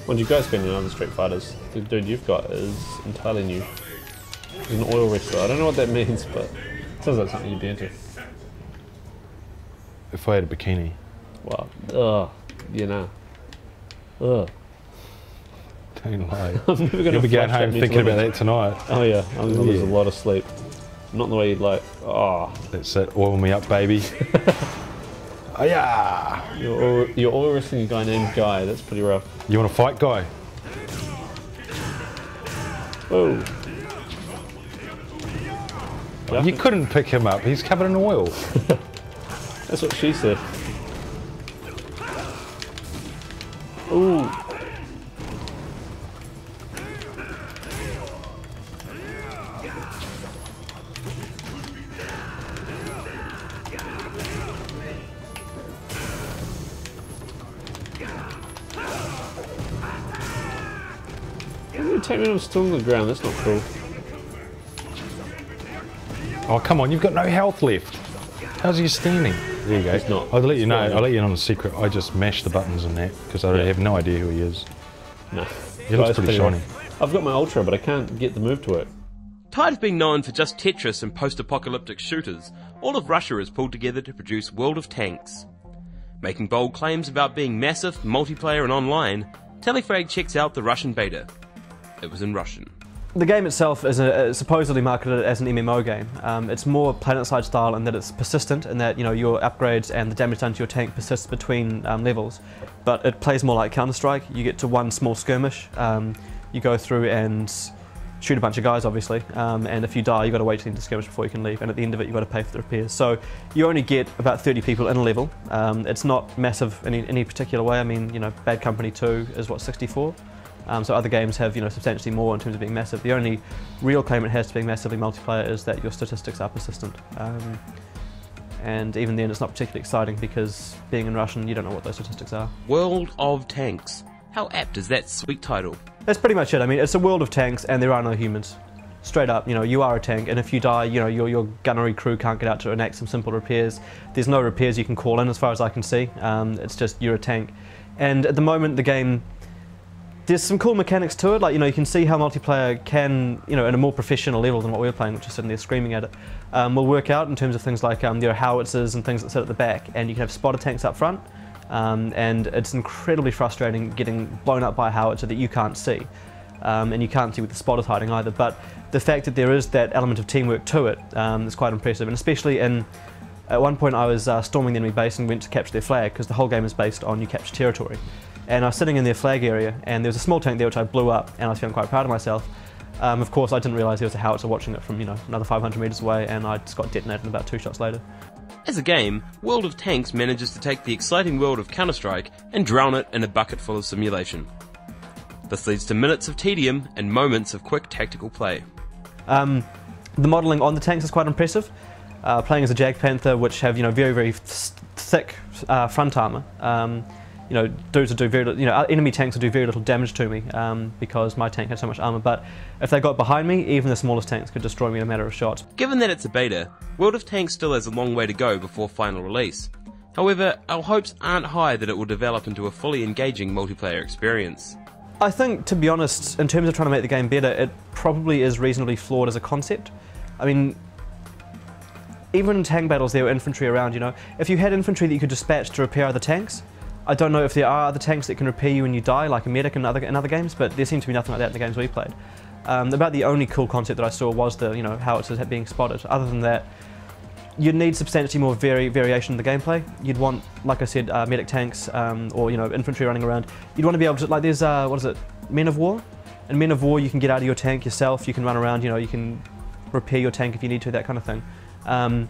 What do you guys spend in other Street Fighters? The dude you've got is entirely new. He's an oil wrestler. I don't know what that means, but it sounds like something you'd be into. If I had a bikini. Well, ugh, you know. Ugh. Don't lie. I'm never going You'll to be going home thinking about that tonight. Oh yeah, I'm going to lose a lot of sleep. Not in the way you'd like. Oh. That's it, oil me up, baby. Oh yeah! You're oil wrestling a guy named Guy, that's pretty rough. You want to fight, Guy? Oh. You couldn't pick him up, he's covered in oil. That's what she said. Ooh. You take me when I'm still on the ground, that's not cool. Oh come on, you've got no health left. How's he standing? There you go. He's not. I'll let you know. I'll let you in on the secret. I just mashed the buttons in that because I have no idea who he is. No. He looks pretty shiny. I've got my Ultra, but I can't get the move to work. Tired of being known for just Tetris and post-apocalyptic shooters, all of Russia is pulled together to produce World of Tanks. Making bold claims about being massive, multiplayer and online, Telefrag checks out the Russian beta. It was in Russian. The game itself is supposedly marketed as an MMO game. It's more PlanetSide style in that it's persistent, in that your upgrades and the damage done to your tank persists between levels. But it plays more like Counter-Strike. You get to one small skirmish, you go through and shoot a bunch of guys, obviously, and if you die, you've got to wait till the end of the skirmish before you can leave, and at the end of it, you've got to pay for the repairs. So you only get about 30 people in a level. It's not massive in any particular way. I mean, Bad Company 2 is what, 64? So other games have substantially more in terms of being massive. The only real claim it has to being massively multiplayer is that your statistics are persistent. And even then it's not particularly exciting because being in Russian you don't know what those statistics are. World of Tanks. How apt is that sweet title? That's pretty much it. I mean, it's a world of tanks and there are no humans. Straight up, you are a tank, and if you die, your gunnery crew can't get out to enact some simple repairs. There's no repairs you can call in as far as I can see. It's just you're a tank. And at the moment the game, there's some cool mechanics to it, like you can see how multiplayer can, in a more professional level than what we were playing, which is sitting there screaming at it, will work out in terms of things like there are howitzers and things that sit at the back, and you can have spotter tanks up front, and it's incredibly frustrating getting blown up by a howitzer that you can't see, and you can't see with the spotters hiding either. But the fact that there is that element of teamwork to it is quite impressive, and especially at one point I was storming the enemy base and went to capture their flag, because the whole game is based on you capture territory. And I was sitting in their flag area, and there was a small tank there which I blew up, and I was feeling quite proud of myself. Of course, I didn't realise there was a howitzer watching it from another 500 metres away, and I just got detonated about 2 shots later. As a game, World of Tanks manages to take the exciting world of Counter-Strike and drown it in a bucket full of simulation. This leads to minutes of tedium and moments of quick tactical play. The modelling on the tanks is quite impressive. Playing as a Jag Panther, which have very, very thick front armour. Dudes will do very little, enemy tanks will do very little damage to me because my tank has so much armour, but if they got behind me, even the smallest tanks could destroy me in a matter of shots. Given that it's a beta, World of Tanks still has a long way to go before final release. However, our hopes aren't high that it will develop into a fully engaging multiplayer experience. I think, to be honest, in terms of trying to make the game better, it probably is reasonably flawed as a concept. I mean, even in tank battles there were infantry around, If you had infantry that you could dispatch to repair other tanks, I don't know if there are other tanks that can repair you when you die, like a medic in other games, but there seemed to be nothing like that in the games we played. About the only cool concept that I saw was the, howitzers being spotted. Other than that, you'd need substantially more variation in the gameplay. You'd want, like I said, medic tanks or infantry running around. You'd want to be able to, like, there's what is it, Men of War? In Men of War, you can get out of your tank yourself. You can run around. You can repair your tank if you need to, that kind of thing.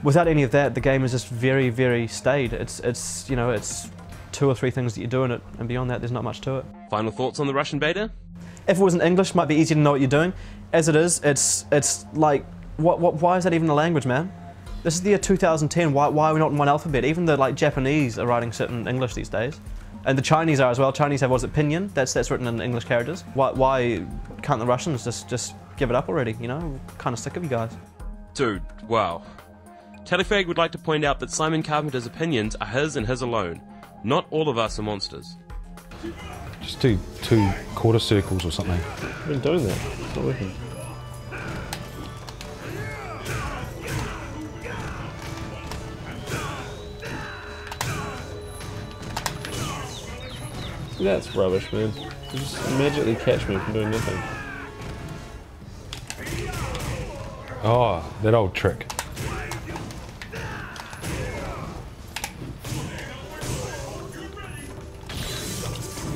Without any of that, the game is just very, very staid. It's 2 or 3 things that you do in it, and beyond that, there's not much to it. Final thoughts on the Russian beta? If it was in English, it might be easier to know what you're doing. As it is, it's like, why is that even a language, man? This is the year 2010. Why are we not in one alphabet? Even the Japanese are writing shit in English these days, and the Chinese are as well. Chinese have, what is it, pinyin? That's written in English characters. Why can't the Russians just give it up already? We're kind of sick of you guys. Dude, wow. Telefrag would like to point out that Simon Carpenter's opinions are his and his alone. Not all of us are monsters. Just do 2 quarter circles or something. I've been doing that. It's not working. See, that's rubbish, man. You just magically catch me from doing nothing. Oh, that old trick.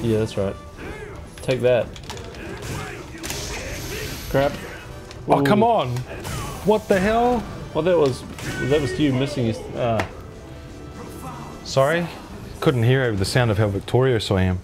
Yeah, that's right. Take that. Crap. Oh, Ooh. come on! What the hell? Well, that was you missing your... Sorry? Couldn't hear over the sound of how victorious I am.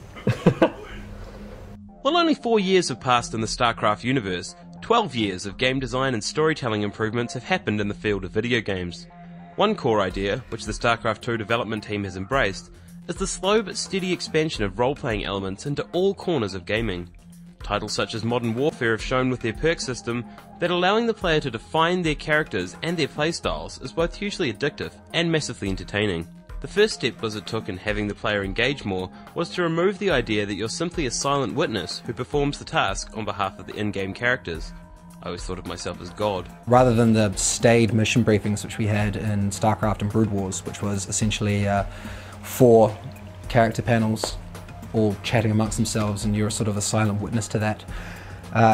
While only 4 years have passed in the StarCraft universe, 12 years of game design and storytelling improvements have happened in the field of video games. One core idea, which the StarCraft II development team has embraced, is the slow but steady expansion of role-playing elements into all corners of gaming. Titles such as Modern Warfare have shown with their perk system that allowing the player to define their characters and their playstyles is both hugely addictive and massively entertaining. The first step Blizzard took in having the player engage more was to remove the idea that you're simply a silent witness who performs the task on behalf of the in-game characters. I always thought of myself as God. Rather than the staid mission briefings which we had in StarCraft and Brood Wars, which was essentially 4 character panels all chatting amongst themselves and you're sort of a silent witness to that,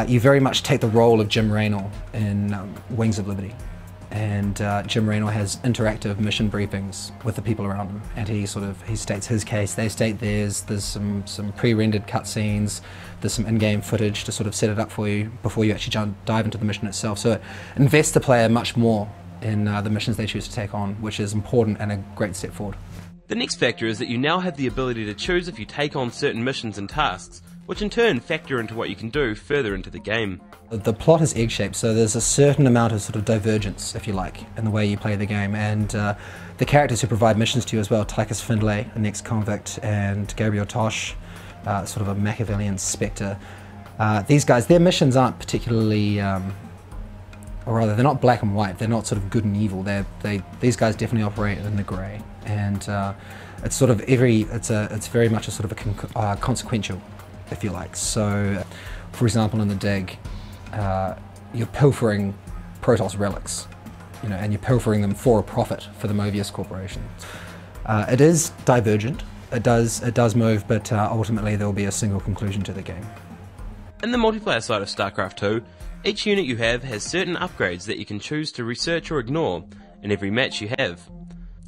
you very much take the role of Jim Raynor in Wings of Liberty. And Jim Raynor has interactive mission briefings with the people around him, and he states his case, they state theirs. There's some pre-rendered cutscenes, there's some in-game footage to sort of set it up for you before you actually dive into the mission itself. So it invests the player much more in the missions they choose to take on, which is important and a great step forward. The next factor is that you now have the ability to choose if you take on certain missions and tasks, which in turn factor into what you can do further into the game. The plot is egg-shaped, so there's a certain amount of sort of divergence, if you like, in the way you play the game, and the characters who provide missions to you as well, Tychus Findlay, an ex-convict, and Gabriel Tosh, sort of a Machiavellian spectre. These guys, their missions aren't particularly, or rather, they're not black and white, they're not sort of good and evil, these guys definitely operate in the grey, and it's sort of it's very much a sort of a consequential, if you like. So, for example, in the dig, you're pilfering Protoss relics, and you're pilfering them for a profit for the Mobius Corporation. It is divergent, it does move, but ultimately there will be a single conclusion to the game. In the multiplayer side of StarCraft II, each unit you have has certain upgrades that you can choose to research or ignore in every match you have.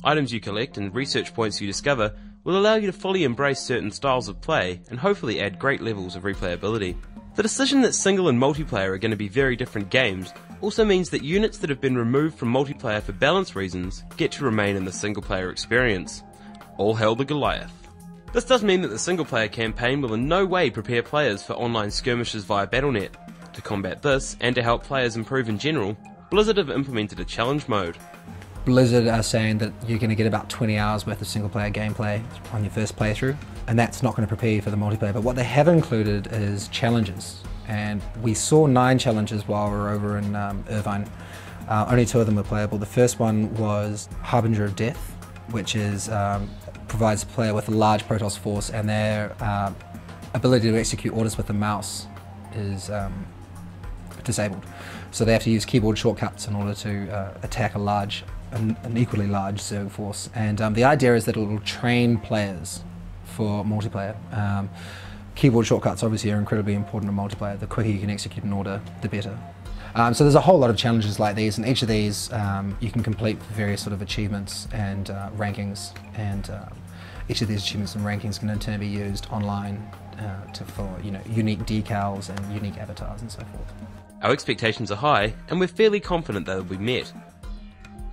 Items you collect and research points you discover will allow you to fully embrace certain styles of play and hopefully add great levels of replayability. The decision that single and multiplayer are going to be very different games also means that units that have been removed from multiplayer for balance reasons get to remain in the single player experience. All hail the Goliath. This does mean that the single player campaign will in no way prepare players for online skirmishes via Battle.net. To combat this, and to help players improve in general, Blizzard have implemented a challenge mode. Blizzard are saying that you're going to get about 20 hours worth of single player gameplay on your first playthrough, and that's not going to prepare you for the multiplayer. But what they have included is challenges, and we saw 9 challenges while we were over in Irvine. Only 2 of them were playable. The first one was Harbinger of Death, which is provides the player with a large Protoss force, and their ability to execute orders with the mouse is disabled. So they have to use keyboard shortcuts in order to attack an equally large Zerg force. And the idea is that it will train players for multiplayer. Keyboard shortcuts obviously are incredibly important in multiplayer. The quicker you can execute an order, the better. So there's a whole lot of challenges like these, and each of these you can complete various sort of achievements and rankings, and each of these achievements and rankings can in turn be used online for unique decals and unique avatars and so forth. Our expectations are high, and we're fairly confident they'll be met.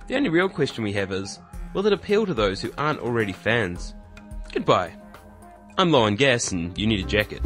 The only real question we have is, will it appeal to those who aren't already fans? Goodbye. I'm low on gas and you need a jacket.